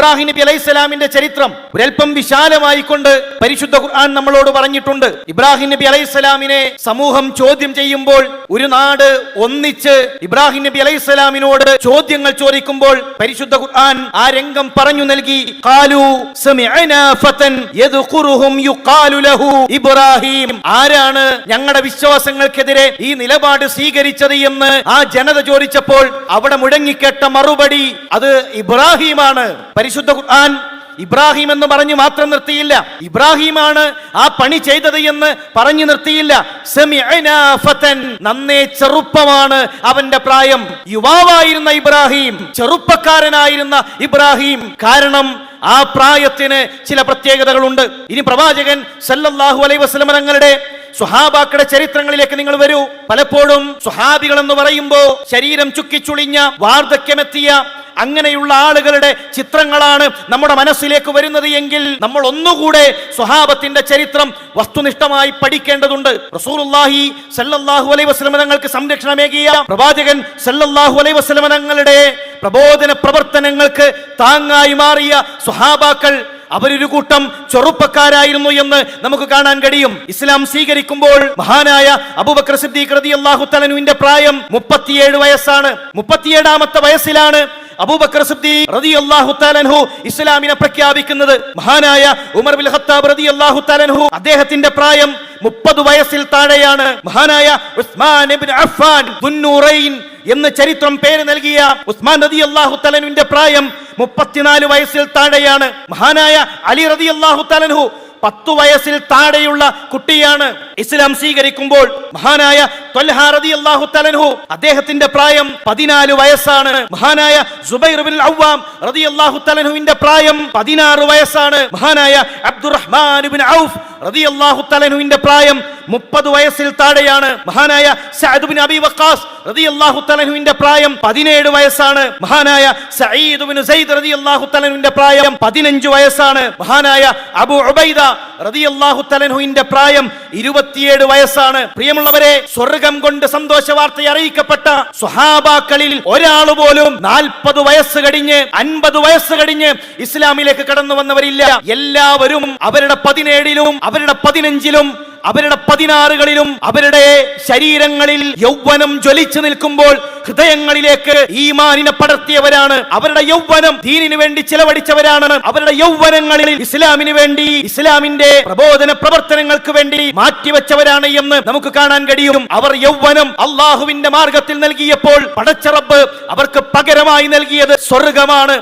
ഇബ്രാഹിം നബി അലൈഹിസ്സലാമിന്റെ ചരിത്രം ഒരൽപ്പം വിശാലമായിക്കൊണ്ട് പരിശുദ്ധ ഖുർആൻ നമ്മളോട് പറഞ്ഞിട്ടുണ്ട്. ഇബ്രാഹിം നബി അലൈഹിസ്സലാമിനെ സമൂഹം ചോദ്യം ചെയ്യുമ്പോൾ, ഒരു നാട് ഒന്നിച്ച് ഇബ്രാഹിം നബി അലൈഹിസ്സലാമിനോട് ചോദ്യങ്ങൾ ചോദിക്കുമ്പോൾ പരിശുദ്ധ ഖുർആൻ ആ രംഗം പറഞ്ഞു നൽകി. ഖാലു സമിഅനാ ഫതൻ യദ്ഖുറുഹും യുഖാലു ലഹു ഇബ്രാഹിം. ആരാണ് ഞങ്ങളുടെ വിശ്വാസങ്ങൾക്കെതിരെ ഈ നിലപാട് സ്വീകരിച്ചത് എന്ന് ആ ജനത ചോദിച്ചപ്പോൾ അവിടെ മുഴങ്ങിക്കേട്ട മറുപടി അത് ഇബ്രാഹിമാണ്. പരിശുദ്ധ ഖുർആൻ ഇബ്രാഹിം എന്ന് പറഞ്ഞു മാത്രം നിർത്തിയില്ല. ഇബ്രാഹിമാണ് ആ പണി ചെയ്തത് എന്ന് പറഞ്ഞു നിർത്തിയില്ല. സമിഅനാ ഫതൻ, നന്നേ ചെറുപ്പമാണ് അവന്റെ പ്രായം. യുവാവായിരുന്ന ഇബ്രാഹിം, ചെറുപ്പക്കാരനായിരുന്ന ഇബ്രാഹിം. കാരണം ആ പ്രായത്തിന് ചില പ്രത്യേകതകളുണ്ട്. ഇനി പ്രവാചകൻ സല്ലല്ലാഹു അലൈഹി വസല്ലം തങ്ങളുടെ സ്വഹാബാക്കളുടെ ചരിത്രങ്ങളിലേക്ക് നിങ്ങൾ വരൂ. പലപ്പോഴും സ്വഹാബികൾ എന്ന് പറയുമ്പോൾ ശരീരം ചുക്കിച്ചുളിഞ്ഞ, വാർദ്ധക്യമെത്തിയ അങ്ങനെയുള്ള ആളുകളുടെ ചിത്രങ്ങളാണ് നമ്മുടെ മനസ്സിലേക്ക് വരുന്നത് എങ്കിൽ നമ്മൾ ഒന്നുകൂടെ സ്വഹാബത്തിന്റെ ചരിത്രം വസ്തുനിഷ്ഠമായി പഠിക്കേണ്ടതുണ്ട്. റസൂലുള്ളാഹി സല്ലല്ലാഹു അലൈഹി വസല്ലം തങ്ങൾക്ക് സംരക്ഷണമേകിയ പ്രവാചകൻ സല്ലല്ലാഹു അലൈഹി വസല്ലം തങ്ങളുടെ പ്രബോധന പ്രവർത്തനങ്ങൾക്ക് താങ്ങായി മാറിയ സ്വഹാബാക്കൾ അവരൊരു കൂട്ടം ചെറുപ്പക്കാരായിരുന്നു എന്ന് നമുക്ക് കാണാൻ കഴിയും. ഇസ്ലാം സ്വീകരിക്കുമ്പോൾ മഹാനായ അബൂബക്കർ സിദ്ദീഖ് റളിയല്ലാഹു തആല അൻഹുവിന്റെ പ്രായം 37 വയസ്സാണ്. 37ാമത്തെ വയസ്സിലാണ് അബൂബക്കർ സിദ്ദീഖ് റളിയല്ലാഹു തആല അൻഹു ഇസ്ലാമിനെ പ്രഖ്യാപിക്കുന്നത്. മഹാനായ ഉമർ ബിൻ ഖത്താബ് റളിയല്ലാഹു തആല അൻഹു അദ്ദേഹത്തിന്റെ പ്രായം 30 വയസ്സിൽ താഴെയാണ്. മഹാനായ ഉസ്മാൻ ഇബ്നു അഫ്ഫാൻ ദുന്നൂറൈൻ എന്ന് ചരിത്രം പേര് നൽകിയ ഉസ്മാൻ റളിയല്ലാഹു തആല അൻഹുവിന്റെ പ്രായം 34 വയസ്സിൽ താഴെയാണ്. മഹാനായ അലി റളിയല്ലാഹു തആല അൻഹു 10 വയസ്സിൽ താഴെയുള്ള കുട്ടിയാണ്. ഇസ്ലാം സ്വീകരിക്കുമ്പോൾ മഹാനായ ത്വൽഹ റളിയല്ലാഹു തആല അൻഹു അദ്ദേഹത്തിന്റെ പ്രായം 14 വയസ്സാണ്. മഹാനായ സുബൈർ ഇബ്നുൽ അവ്വാം റളിയല്ലാഹു തആല അൻഹുവിന്റെ പ്രായം 16 വയസ്സാണ്. മഹാനായ അബ്ദുറഹ്മാൻ ഇബ്നു ഔഫ് റളിയല്ലാഹു തആല അൻഹുവിന്റെ പ്രായം 30 വയസ്സിൽ താഴെയാണ്. മഹാനായ സഅദ് ഇബ്നു അബി വഖാസ് റളിയല്ലാഹു തആല അൻഹുവിന്റെ പ്രായം 17 വയസ്സാണ്. മഹാനായ സഈദ് ഇബ്നു സൈദ് റളിയല്ലാഹു തആല അൻഹുവിന്റെ പ്രായം 15 വയസ്സാണ്. മഹാനായ അബൂ ഉബൈദ റളിയല്ലാഹു തആല അൻഹുവിന്റെ പ്രായം 27 വയസ്സാണ്. പ്രിയമുള്ളവരെ, സ്വർഗ്ഗം കൊണ്ട് സന്തോഷ വാർത്ത അറിയിക്കപ്പെട്ട സ്വഹാബാക്കളിൽ ഒരാൾ പോലും 40 വയസ്സ് കഴിഞ്ഞ് 50 വയസ്സ് കഴിഞ്ഞ് ഇസ്ലാമിലേക്ക് കടന്നു വന്നവരില്ല. എല്ലാവരും അവരുടെ 17ലും അവരുടെ 15ലും അവരുടെ 16കളിലും അവരുടെ ശരീരങ്ങളിൽ യൗവനം ജ്വലിച്ചു നിൽക്കുമ്പോൾ ഹൃദയങ്ങളിലേക്ക് ഈമാനിനെ പടർത്തിയവരാണ്. അവരുടെ യൗവനം ദീനിനു വേണ്ടി ചിലവഴിച്ചവരാണ്. അവരുടെ യൗവനങ്ങളിൽ ഇസ്ലാമിന് വേണ്ടി, ഇസ്ലാമിന്റെ പ്രബോധന പ്രവർത്തനങ്ങൾക്ക് വേണ്ടി മാറ്റിവെച്ചവരാണ് എന്ന് നമുക്ക് കാണാൻ കഴിയും. അവർ യൗവനം അള്ളാഹുവിന്റെ മാർഗത്തിൽ നൽകിയപ്പോൾ പടച്ച റബ്ബ് അവർക്ക് പകരമായി നൽകിയത് സ്വർഗ്ഗമാണ്.